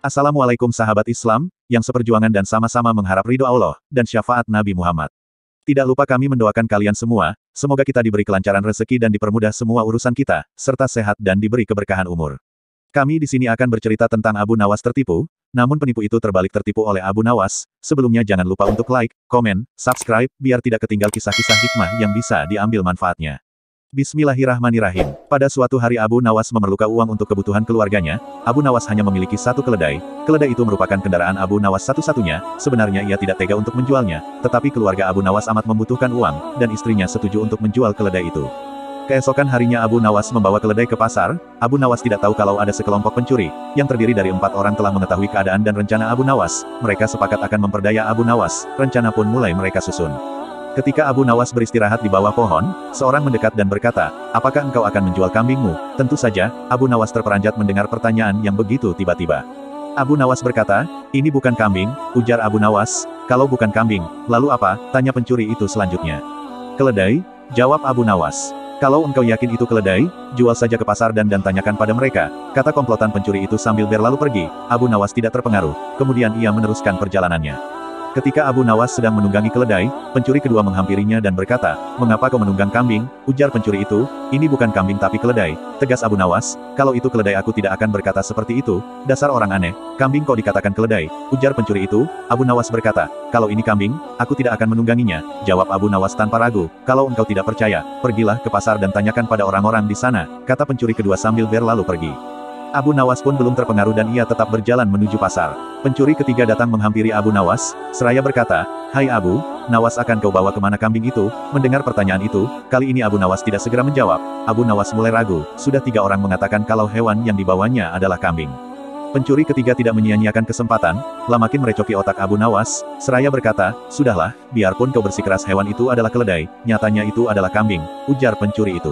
Assalamualaikum sahabat Islam, yang seperjuangan dan sama-sama mengharap ridho Allah, dan syafaat Nabi Muhammad. Tidak lupa kami mendoakan kalian semua, semoga kita diberi kelancaran rezeki dan dipermudah semua urusan kita, serta sehat dan diberi keberkahan umur. Kami di sini akan bercerita tentang Abu Nawas tertipu, namun penipu itu terbalik tertipu oleh Abu Nawas. Sebelumnya jangan lupa untuk like, komen, subscribe, biar tidak ketinggal kisah-kisah hikmah yang bisa diambil manfaatnya. Bismillahirrahmanirrahim. Pada suatu hari Abu Nawas memerlukan uang untuk kebutuhan keluarganya. Abu Nawas hanya memiliki satu keledai. Keledai itu merupakan kendaraan Abu Nawas satu-satunya. Sebenarnya ia tidak tega untuk menjualnya, tetapi keluarga Abu Nawas amat membutuhkan uang, dan istrinya setuju untuk menjual keledai itu. Keesokan harinya Abu Nawas membawa keledai ke pasar. Abu Nawas tidak tahu kalau ada sekelompok pencuri, yang terdiri dari 4 orang telah mengetahui keadaan dan rencana Abu Nawas. Mereka sepakat akan memperdaya Abu Nawas, rencana pun mulai mereka susun. Ketika Abu Nawas beristirahat di bawah pohon, seorang mendekat dan berkata, "Apakah engkau akan menjual kambingmu?" Tentu saja, Abu Nawas terperanjat mendengar pertanyaan yang begitu tiba-tiba. Abu Nawas berkata, "Ini bukan kambing," ujar Abu Nawas. "Kalau bukan kambing, lalu apa?" tanya pencuri itu selanjutnya. "Keledai," jawab Abu Nawas. "Kalau engkau yakin itu keledai, jual saja ke pasar dan tanyakan pada mereka," kata komplotan pencuri itu sambil berlalu pergi. Abu Nawas tidak terpengaruh, kemudian ia meneruskan perjalanannya. Ketika Abu Nawas sedang menunggangi keledai, pencuri kedua menghampirinya dan berkata, "Mengapa kau menunggang kambing?" ujar pencuri itu. "Ini bukan kambing tapi keledai," tegas Abu Nawas. "Kalau itu keledai aku tidak akan berkata seperti itu, dasar orang aneh. Kambing kau dikatakan keledai," ujar pencuri itu. Abu Nawas berkata, "Kalau ini kambing, aku tidak akan menungganginya," jawab Abu Nawas tanpa ragu. "Kalau engkau tidak percaya, pergilah ke pasar dan tanyakan pada orang-orang di sana," kata pencuri kedua sambil berlalu pergi. Abu Nawas pun belum terpengaruh dan ia tetap berjalan menuju pasar. Pencuri ketiga datang menghampiri Abu Nawas, seraya berkata, "Hai Abu Nawas, akan kau bawa kemana kambing itu?" Mendengar pertanyaan itu, kali ini Abu Nawas tidak segera menjawab. Abu Nawas mulai ragu, sudah 3 orang mengatakan kalau hewan yang dibawanya adalah kambing. Pencuri ketiga tidak menyia-nyiakan kesempatan, makin merecoki otak Abu Nawas, seraya berkata, "Sudahlah, biarpun kau bersikeras hewan itu adalah keledai, nyatanya itu adalah kambing," ujar pencuri itu.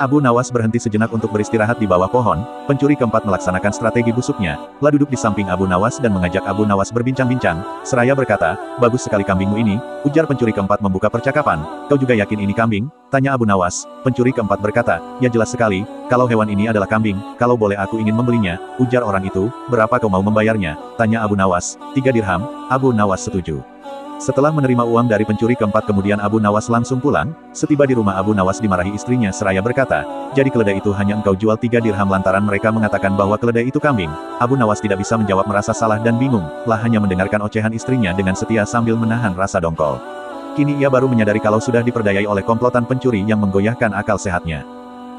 Abu Nawas berhenti sejenak untuk beristirahat di bawah pohon. Pencuri keempat melaksanakan strategi busuknya, lalu duduk di samping Abu Nawas dan mengajak Abu Nawas berbincang-bincang, seraya berkata, "Bagus sekali kambingmu ini," ujar pencuri keempat membuka percakapan. "Kau juga yakin ini kambing?" tanya Abu Nawas. Pencuri keempat berkata, "Ya jelas sekali, kalau hewan ini adalah kambing, kalau boleh aku ingin membelinya," ujar orang itu. "Berapa kau mau membayarnya?" tanya Abu Nawas. 3 dirham, Abu Nawas setuju. Setelah menerima uang dari pencuri keempat kemudian Abu Nawas langsung pulang. Setiba di rumah Abu Nawas dimarahi istrinya seraya berkata, "Jadi keledai itu hanya engkau jual 3 dirham lantaran mereka mengatakan bahwa keledai itu kambing?" Abu Nawas tidak bisa menjawab, merasa salah dan bingung, hanya mendengarkan ocehan istrinya dengan setia sambil menahan rasa dongkol. Kini ia baru menyadari kalau sudah diperdayai oleh komplotan pencuri yang menggoyahkan akal sehatnya.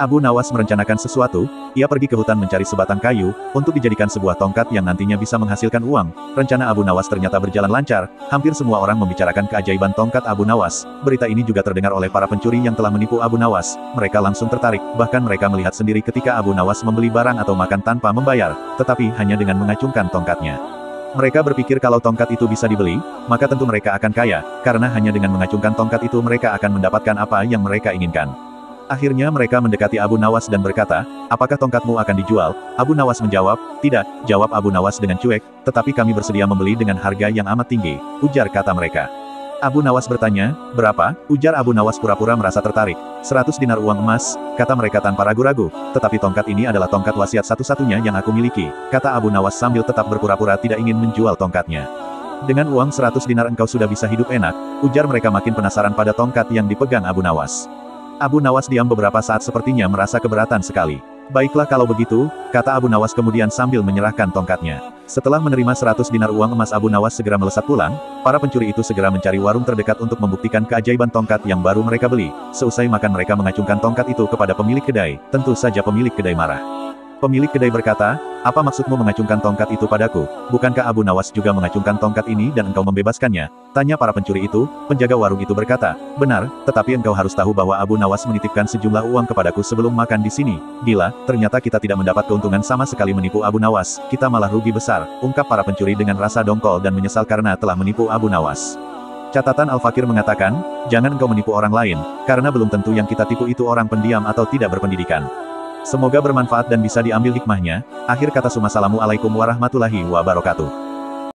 Abu Nawas merencanakan sesuatu. Ia pergi ke hutan mencari sebatang kayu, untuk dijadikan sebuah tongkat yang nantinya bisa menghasilkan uang. Rencana Abu Nawas ternyata berjalan lancar, hampir semua orang membicarakan keajaiban tongkat Abu Nawas. Berita ini juga terdengar oleh para pencuri yang telah menipu Abu Nawas. Mereka langsung tertarik, bahkan mereka melihat sendiri ketika Abu Nawas membeli barang atau makan tanpa membayar, tetapi hanya dengan mengacungkan tongkatnya. Mereka berpikir kalau tongkat itu bisa dibeli, maka tentu mereka akan kaya, karena hanya dengan mengacungkan tongkat itu mereka akan mendapatkan apa yang mereka inginkan. Akhirnya mereka mendekati Abu Nawas dan berkata, "Apakah tongkatmu akan dijual?" Abu Nawas menjawab, "Tidak," jawab Abu Nawas dengan cuek, "tetapi kami bersedia membeli dengan harga yang amat tinggi," ujar kata mereka. Abu Nawas bertanya, "Berapa?" ujar Abu Nawas pura-pura merasa tertarik. 100 dinar uang emas, kata mereka tanpa ragu-ragu. "Tetapi tongkat ini adalah tongkat wasiat satu-satunya yang aku miliki," kata Abu Nawas sambil tetap berpura-pura tidak ingin menjual tongkatnya. "Dengan uang 100 dinar engkau sudah bisa hidup enak," ujar mereka makin penasaran pada tongkat yang dipegang Abu Nawas. Abu Nawas diam beberapa saat sepertinya merasa keberatan sekali. "Baiklah kalau begitu," kata Abu Nawas kemudian sambil menyerahkan tongkatnya. Setelah menerima 100 dinar uang emas Abu Nawas segera melesat pulang. Para pencuri itu segera mencari warung terdekat untuk membuktikan keajaiban tongkat yang baru mereka beli. Seusai makan mereka mengacungkan tongkat itu kepada pemilik kedai. Tentu saja pemilik kedai marah. Pemilik kedai berkata, "Apa maksudmu mengacungkan tongkat itu padaku? Bukankah Abu Nawas juga mengacungkan tongkat ini dan engkau membebaskannya?" tanya para pencuri itu. Penjaga warung itu berkata, "Benar, tetapi engkau harus tahu bahwa Abu Nawas menitipkan sejumlah uang kepadaku sebelum makan di sini." "Gila, ternyata kita tidak mendapat keuntungan sama sekali menipu Abu Nawas, kita malah rugi besar," ungkap para pencuri dengan rasa dongkol dan menyesal karena telah menipu Abu Nawas. Catatan Al-Fakir mengatakan, jangan engkau menipu orang lain, karena belum tentu yang kita tipu itu orang pendiam atau tidak berpendidikan. Semoga bermanfaat dan bisa diambil hikmahnya. Akhir kata, Assalamualaikum warahmatullahi wabarakatuh.